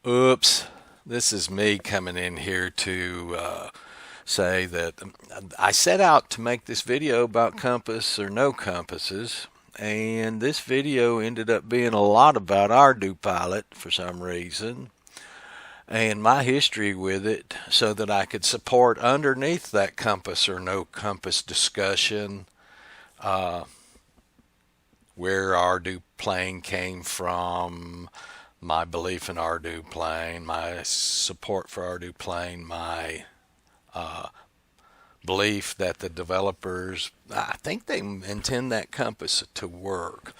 Oops, this is me coming in here to say that I set out to make this video about compass or no compasses, and this video ended up being a lot about ArduPilot for some reason, and my history with it, so that I could support underneath that compass or no compass discussion uh, where Ardu playing came from, my belief in Ardu playing, my support for Ardu playing, my uh, belief that the developers, I think they intend that compass to work.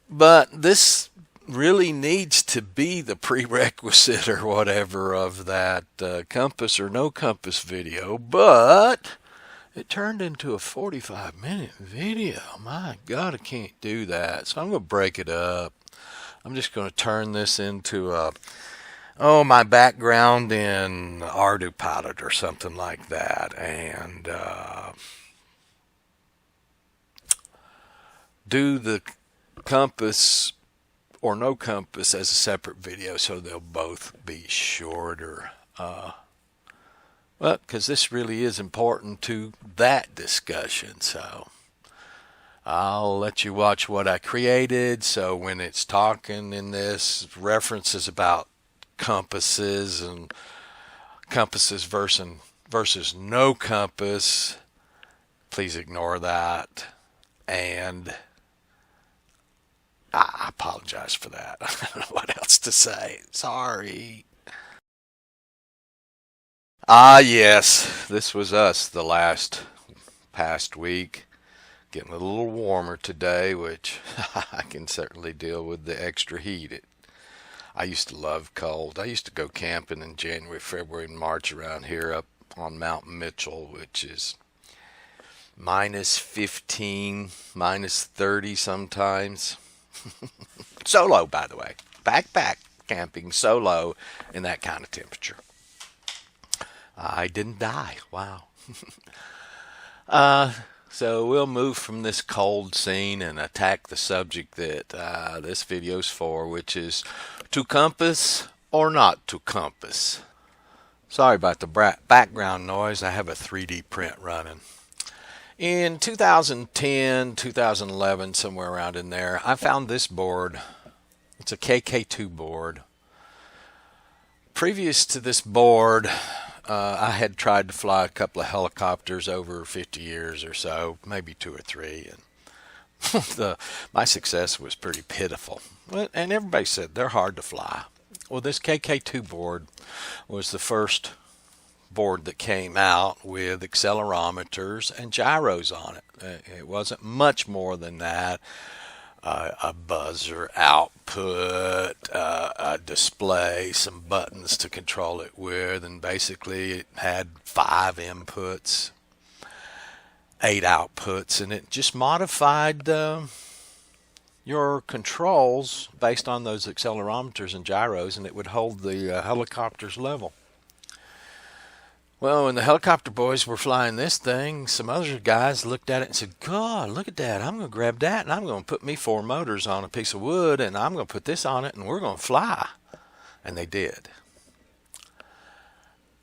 But this really needs to be the prerequisite or whatever of that compass or no compass video. But it turned into a 45-minute video. My God, I can't do that. So I'm going to break it up. I'm just going to turn this into my background in ArduPilot or something like that, and do the compass or no compass as a separate video, so they'll both be shorter. Well, because this really is important to that discussion, so I'll let you watch what I created. So when it's talking in this references about compasses and compasses versus no compass, please ignore that. And I apologize for that. I don't know what else to say. Sorry. Yes, this was us the past week. Getting a little warmer today, which I can certainly deal with the extra heat. I used to love cold. I used to go camping in January, February, and March around here up on Mount Mitchell, which is -15, -30 sometimes. Solo, by the way. Backpack camping solo in that kind of temperature. I didn't die. Wow. So we'll move from this cold scene and attack the subject that this video's for, which is to compass or not to compass. Sorry about the background noise. I have a 3D print running. In 2010, 2011, somewhere around in there, I found this board. It's a KK2 board. Previous to this board, I had tried to fly a couple of helicopters over 50 years or so, maybe 2 or 3, and my success was pretty pitiful. And everybody said they're hard to fly. Well, this KK2 board was the first board that came out with accelerometers and gyros on it. It wasn't much more than that. A buzzer output, a display, some buttons to control it with, and basically it had 5 inputs, 8 outputs, and it just modified your controls based on those accelerometers and gyros, and it would hold the helicopter's level. Well, when the helicopter boys were flying this thing, some other guys looked at it and said, God, look at that. I'm going to grab that and I'm going to put me 4 motors on a piece of wood and I'm going to put this on it and we're going to fly. And they did.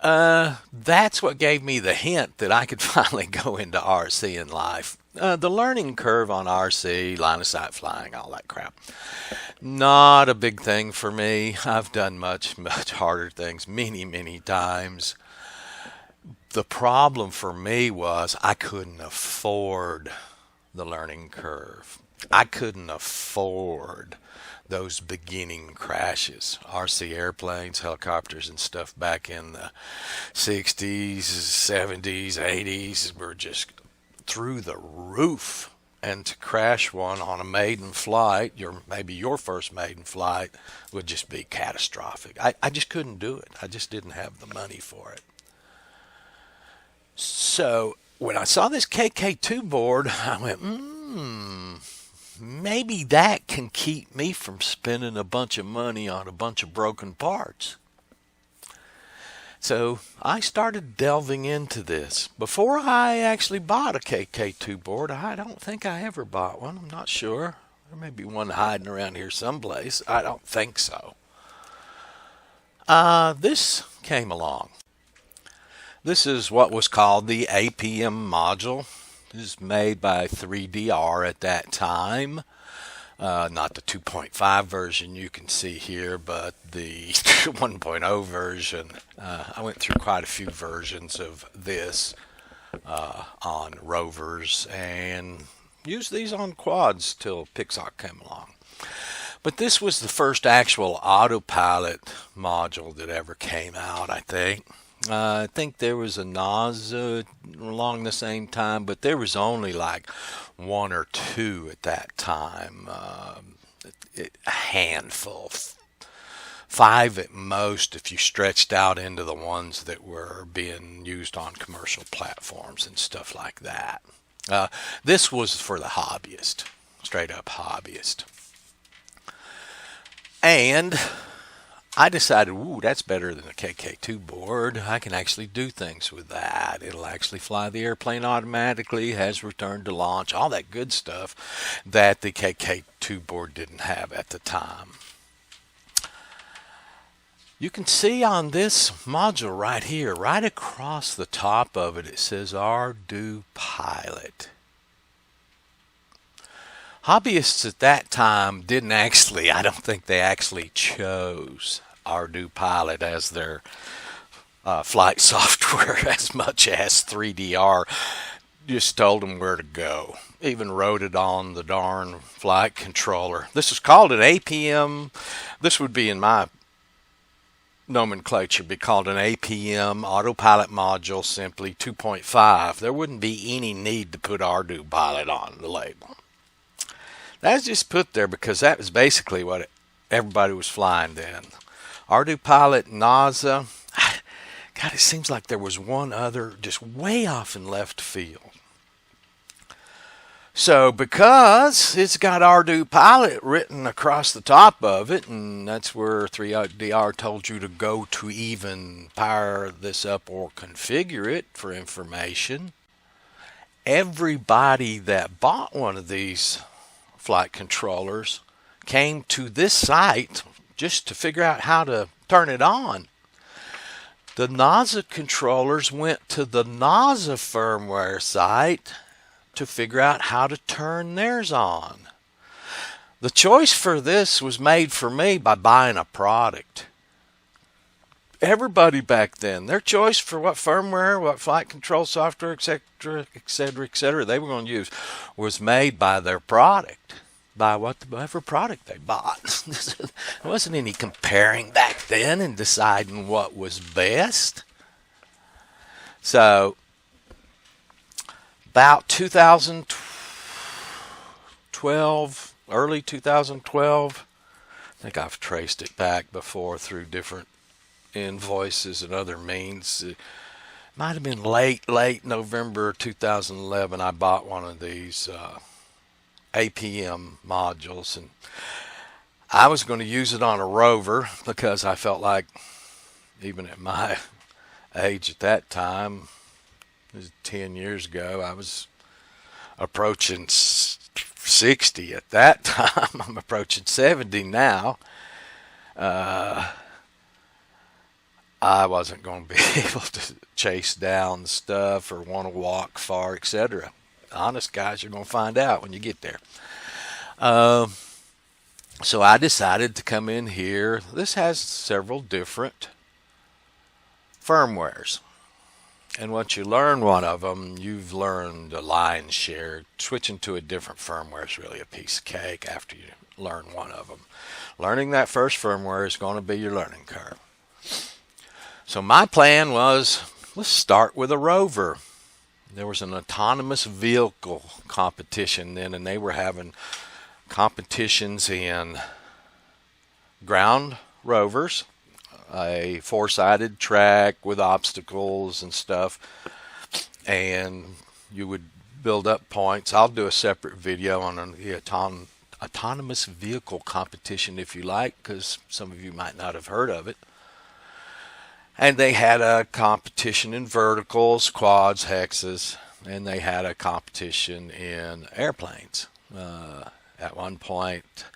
That's what gave me the hint that I could finally go into RC in life. The learning curve on RC, line of sight flying, all that crap, not a big thing for me. I've done much harder things many times. The problem for me was I couldn't afford the learning curve. I couldn't afford those beginning crashes. RC airplanes, helicopters, and stuff back in the 60s, 70s, 80s were just through the roof. And to crash one on a maiden flight, maybe your first maiden flight, would just be catastrophic. I just couldn't do it. I just didn't have the money for it. So when I saw this KK2 board, I went, maybe that can keep me from spending a bunch of money on a bunch of broken parts. So I started delving into this. Before I actually bought a KK2 board, I don't think I ever bought one. I'm not sure. There may be one hiding around here someplace. I don't think so. This came along. This is what was called the APM module. This is made by 3DR at that time. Not the 2.5 version you can see here, but the 1.0 version. I went through quite a few versions of this on rovers and used these on quads till Pixar came along. But this was the first actual ArduPilot module that ever came out, I think. I think there was a NASA along the same time, but there was only like one or two at that time. A handful, 5 at most if you stretched out into the ones that were being used on commercial platforms and stuff like that. This was for the hobbyist, straight up hobbyist. And I decided, ooh, that's better than a KK2 board. I can actually do things with that. It'll actually fly the airplane automatically, has return to launch, all that good stuff that the KK2 board didn't have at the time. You can see on this module right here, right across the top of it, it says ArduPilot. Hobbyists at that time didn't actually, I don't think they actually chose ArduPilot as their flight software as much as 3DR just told them where to go. Even wrote it on the darn flight controller. This is called an APM. This would be in my nomenclature be called an APM ArduPilot module, simply 2.5. There wouldn't be any need to put ArduPilot on the label. That's just put there because that was basically what everybody was flying then. ArduPilot, NASA. God, it seems like there was one other just way off in left field. So because it's got ArduPilot written across the top of it, and that's where 3DR told you to go to even power this up or configure it for information, everybody that bought one of these flight controllers came to this site just to figure out how to turn it on. The NASA controllers went to the NASA firmware site to figure out how to turn theirs on. The choice for this was made for me by buying a product. Everybody back then, their choice for what firmware, what flight control software, etc., they were going to use was made by their product, by whatever product they bought. There wasn't any comparing back then and deciding what was best. So, about 2012, early 2012, I think I've traced it back before through different invoices and other means. It might have been late November 2011 I bought one of these APM modules, and I was going to use it on a rover because I felt like, even at my age at that time, it was 10 years ago, I was approaching 60 at that time. I'm approaching 70 now. I wasn't going to be able to chase down stuff or want to walk far, etc. Honest guys, you're going to find out when you get there. So I decided to come in here. This has several different firmwares. And once you learn one of them, you've learned a lion's share. Switching to a different firmware is really a piece of cake after you learn one of them. Learning that first firmware is going to be your learning curve. So my plan was, let's start with a rover. There was an autonomous vehicle competition then, and they were having competitions in ground rovers, a 4-sided track with obstacles and stuff, and you would build up points. I'll do a separate video on the autonomous vehicle competition if you like, because some of you might not have heard of it. And they had a competition in verticals, quads, hexes, and they had a competition in airplanes. At one point,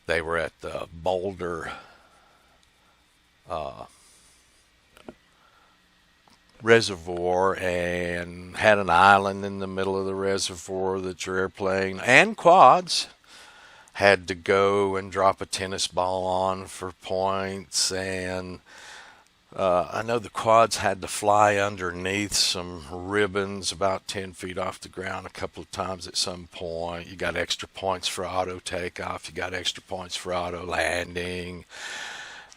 they were at the Boulder reservoir and had an island in the middle of the reservoir that your airplane and quads had to go and drop a tennis ball on for points. And I know the quads had to fly underneath some ribbons about 10 feet off the ground a couple of times at some point. You got extra points for auto takeoff. You got extra points for auto landing.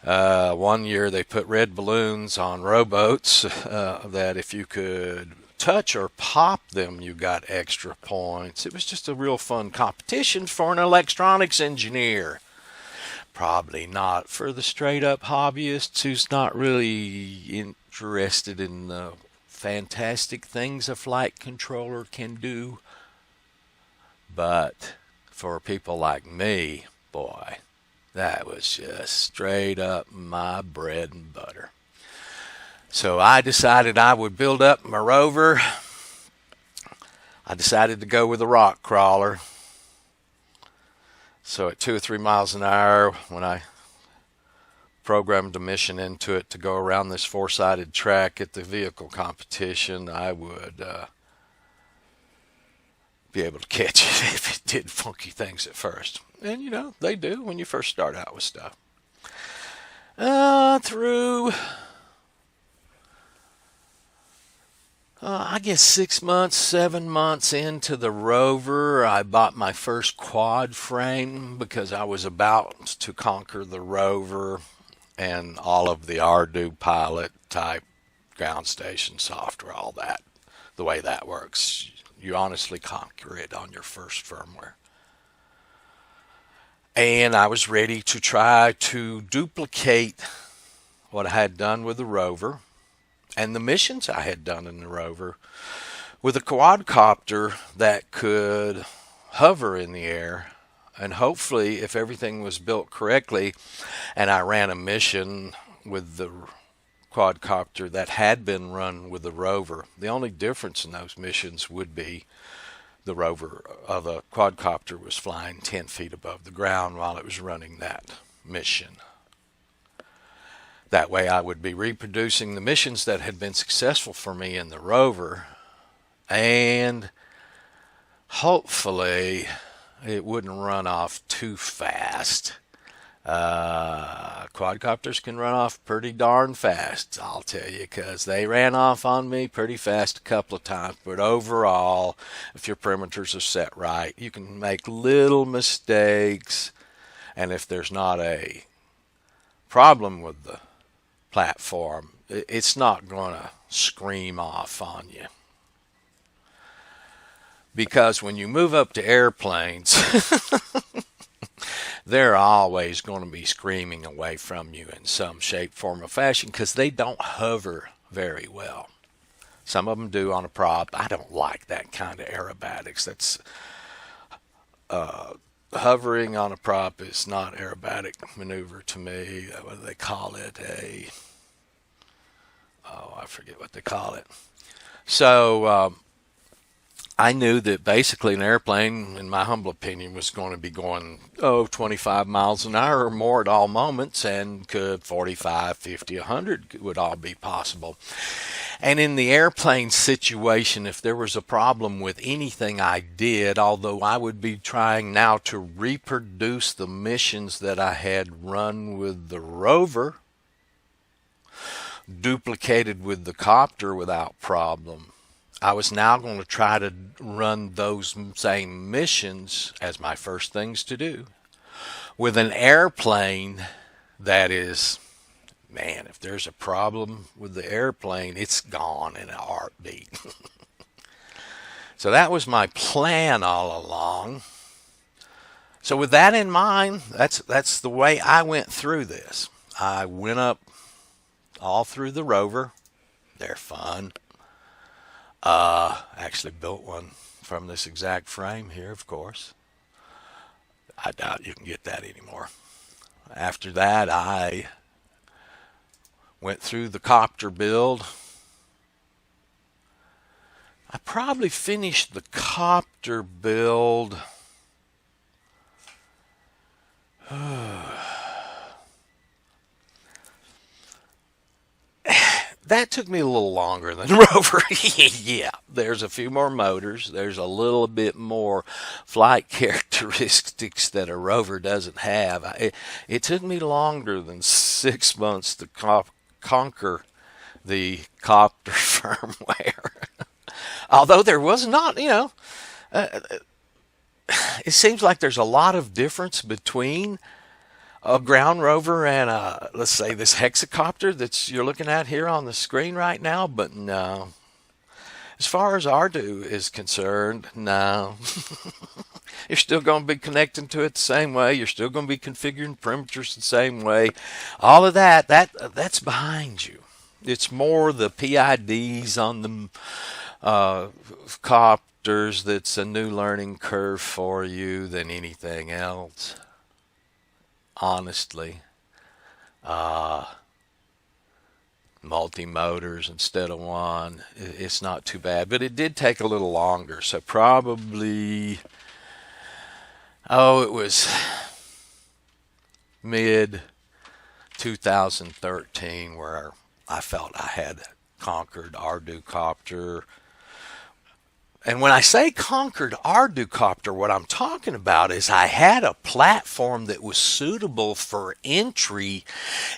One year they put red balloons on rowboats that if you could touch or pop them, you got extra points. It was just a real fun competition for an electronics engineer. Probably not for the straight up hobbyist who's not really interested in the fantastic things a flight controller can do. But for people like me, boy, that was just straight up my bread and butter. So I decided I would build up my rover. I decided to go with a rock crawler. So at 2 or 3 miles an hour, when I programmed a mission into it to go around this four-sided track at the vehicle competition, I would be able to catch it if it did funky things at first. And you know, they do when you first start out with stuff. Through I guess 6 months, 7 months into the rover, I bought my first quad frame because I was about to conquer the rover and all of the ArduPilot type ground station software, all that, the way that works. You honestly conquer it on your first firmware. And I was ready to try to duplicate what I had done with the rover and the missions I had done in the rover with a quadcopter that could hover in the air. And hopefully, if everything was built correctly, and I ran a mission with the quadcopter that had been run with the rover, the only difference in those missions would be the rover, the quadcopter was flying 10 feet above the ground while it was running that mission. That way I would be reproducing the missions that had been successful for me in the rover, and hopefully it wouldn't run off too fast. Quadcopters can run off pretty darn fast, I'll tell you, because they ran off on me pretty fast a couple of times. But overall, if your parameters are set right, you can make little mistakes, and if there's not a problem with the platform, it's not going to scream off on you. Because when you move up to airplanes, they're always going to be screaming away from you in some shape, form, or fashion because they don't hover very well. Some of them do on a prop. I don't like that kind of aerobatics. That's hovering on a prop is not aerobatic maneuver to me. What do they call it? I forget what they call it. So I knew that basically an airplane, in my humble opinion, was going to be going 25 miles an hour or more at all moments, and could 45, 50, 100 would all be possible. And in the airplane situation, if there was a problem with anything I did, although I would be trying now to reproduce the missions that I had run with the rover, duplicated with the copter without problem, I was now going to try to run those same missions as my first things to do with an airplane that is, man, if there's a problem with the airplane, it's gone in a heartbeat. So that was my plan all along. So with that in mind, that's the way I went through this. I went up all through the rover. They're fun. Actually built one from this exact frame here, of course. I doubt you can get that anymore. After that, I went through the copter build. I probably finished the copter build that took me a little longer than the Rover. Yeah, there's a few more motors. There's a little bit more flight characteristics that a Rover doesn't have. It took me longer than 6 months to conquer the copter firmware. Although there was not, it seems like there's a lot of difference between a ground rover and let's say this hexacopter that you're looking at here on the screen right now, but no. As far as Ardu is concerned, no. You're still going to be connecting to it the same way. You're still going to be configuring perimeters the same way. All of that's behind you. It's more the PIDs on the copters that's a new learning curve for you than anything else. Honestly, multi-motors instead of one, it's not too bad, but it did take a little longer. So probably, it was mid 2013 where I felt I had conquered ArduCopter. And when I say conquered ArduCopter, what I'm talking about is I had a platform that was suitable for entry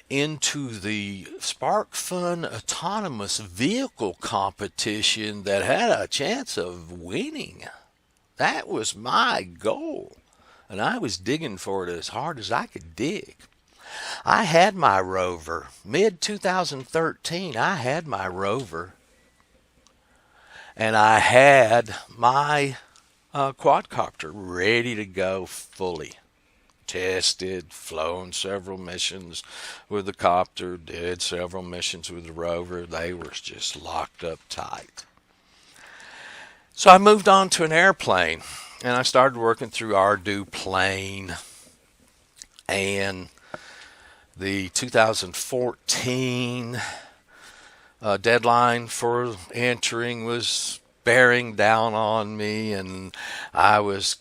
into the SparkFun autonomous vehicle competition that had a chance of winning. That was my goal, and I was digging for it as hard as I could dig. I had my rover. Mid 2013, I had my rover. And I had my quadcopter ready to go fully. Tested, flown several missions with the copter, did several missions with the rover. They were just locked up tight. So I moved on to an airplane, and I started working through ArduPlane. And the 2014 deadline for entering was bearing down on me, and I was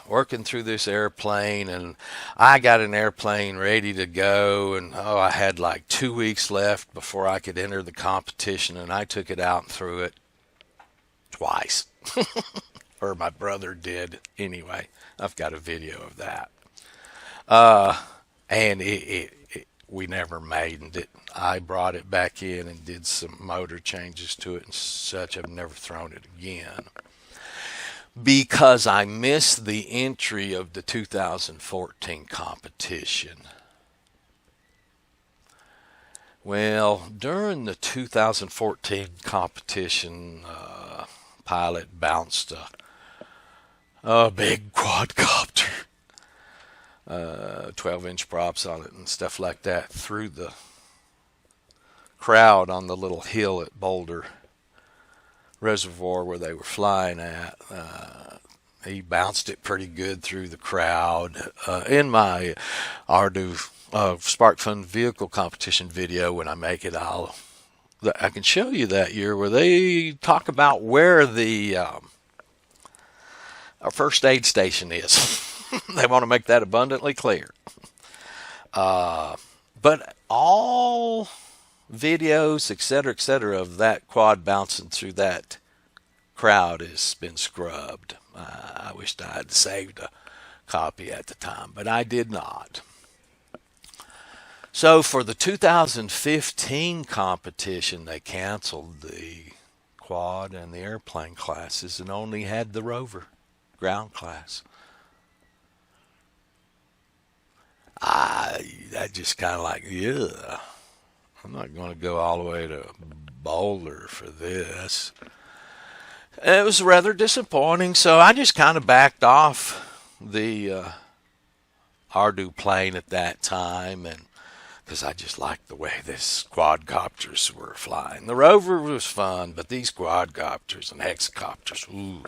working through this airplane, and I got an airplane ready to go, and I had like 2 weeks left before I could enter the competition, and I took it out and threw it twice. Or my brother did anyway. I've got a video of that. And we never made it. I brought it back in and did some motor changes to it and such. I've never thrown it again because I missed the entry of the 2014 competition. Well, during the 2014 competition, pilot bounced a big quadcopter, 12-inch props on it and stuff like that, through the crowd on the little hill at Boulder Reservoir where they were flying at. He bounced it pretty good through the crowd. In my Ardu SparkFun vehicle competition video, when I make it, I can show you that year where they talk about where the our first aid station is. They want to make that abundantly clear. But all videos, etc., of that quad bouncing through that crowd has been scrubbed. I wished I had saved a copy at the time, but I did not. So for the 2015 competition, they canceled the quad and the airplane classes and only had the rover ground class. I just kind of like, yeah, I'm not going to go all the way to Boulder for this. It was rather disappointing, so I just kind of backed off the ArduPlane at that time, and because I just liked the way these quadcopters were flying. The rover was fun, but these quadcopters and hexacopters, ooh,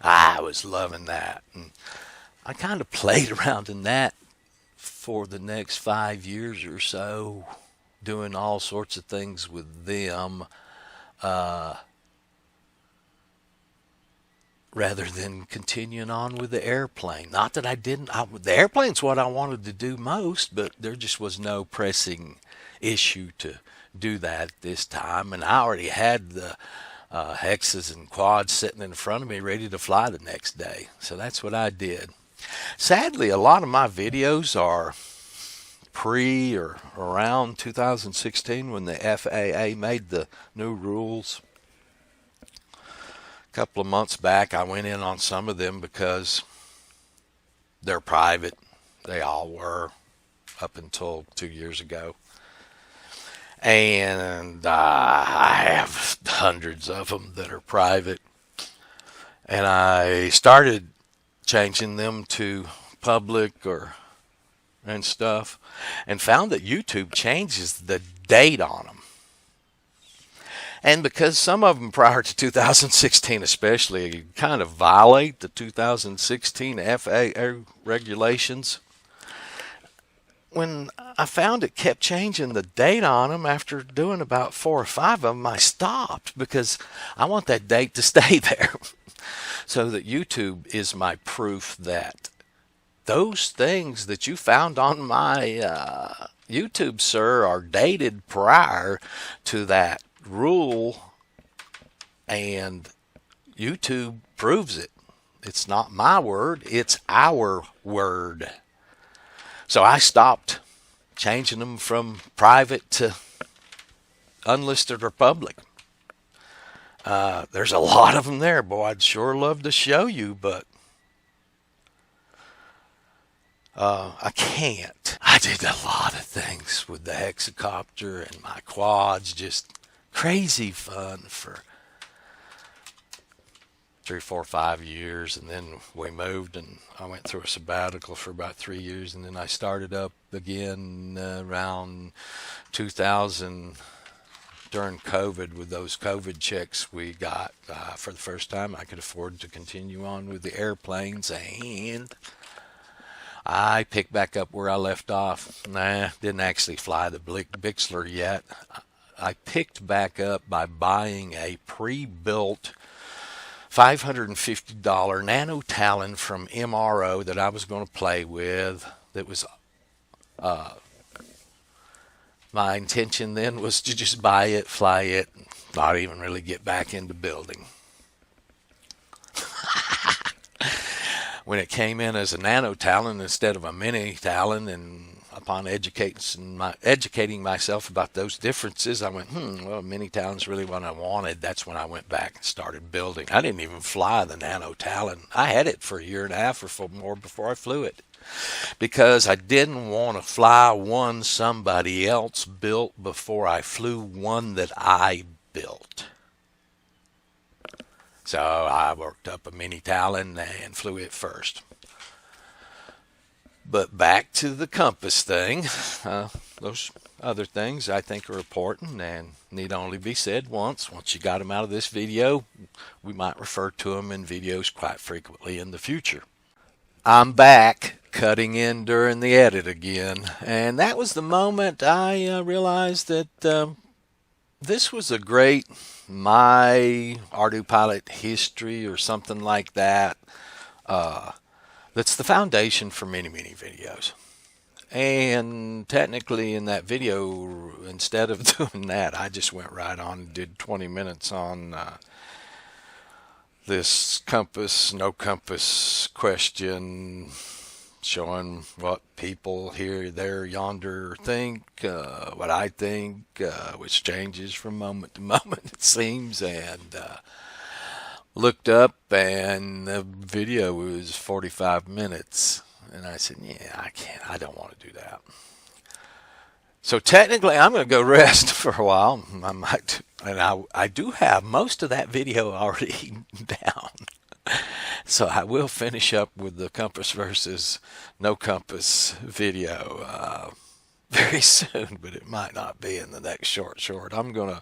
I was loving that. And I kind of played around in that for the next 5 years or so, doing all sorts of things with them. rather than continuing on with the airplane. Not that I didn't, the airplane's what I wanted to do most, but there just was no pressing issue to do that this time. And I already had the hexes and quads sitting in front of me ready to fly the next day. So that's what I did. Sadly, a lot of my videos are pre or around 2016 when the FAA made the new rules. A couple of months back, I went in on some of them because they're private. They all were up until 2 years ago. And I have hundreds of them that are private. And I started changing them to public and stuff, and found that YouTube changes the date on them. And because some of them prior to 2016 especially kind of violate the 2016 FAA regulations, when I found it kept changing the date on them after doing about 4 or 5 of them, I stopped because I want that date to stay there. So that YouTube is my proof that those things that you found on my YouTube, sir, are dated prior to that rule, and YouTube proves it. It's not my word, it's our word. So I stopped changing them from private to unlisted or public. There's a lot of them there, boy. I'd sure love to show you, but I can't. I did a lot of things with the hexacopter and my quads, just crazy fun for 3, 4, 5 years, and then we moved and I went through a sabbatical for about 3 years, and then I started up again around 2000 during COVID with those COVID checks we got. For the first time I could afford to continue on with the airplanes, and I picked back up where I left off. Didn't actually fly the Bixler yet. I picked back up by buying a pre-built $550 Nano Talon from MRO that I was going to play with. That was my intention then was to just buy it, fly it, not even really get back into building. When it came in as a Nano Talon instead of a Mini Talon, and upon educating myself about those differences, I went, well, Mini Talon's really what I wanted. That's when I went back and started building. I didn't even fly the Nano Talon. I had it for 1.5 years or more before I flew it, because I didn't want to fly one somebody else built before I flew one that I built. So I worked up a Mini Talon and flew it first. But back to the compass thing, those other things I think are important and need only be said once. Once you got them out of this video, we might refer to them in videos quite frequently in the future. I'm back cutting in during the edit again, and that was the moment I realized that this was a great my ArduPilot history or something like that. That's the foundation for many videos. And technically in that video, instead of doing that, I just went right on and did 20 minutes on this compass, no compass question, showing what people here, there, yonder think, what I think, which changes from moment to moment, it seems, and looked up, and the video was 45 minutes, and I said, yeah, I don't want to do that. So technically, I'm going to go rest for a while. I might, and I do have most of that video already down. So I will finish up with the compass versus no compass video very soon, but it might not be in the next short. I'm going to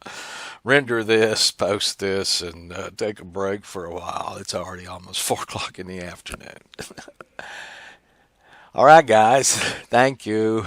render this, post this, and take a break for a while. It's already almost 4 o'clock in the afternoon. All right, guys. Thank you.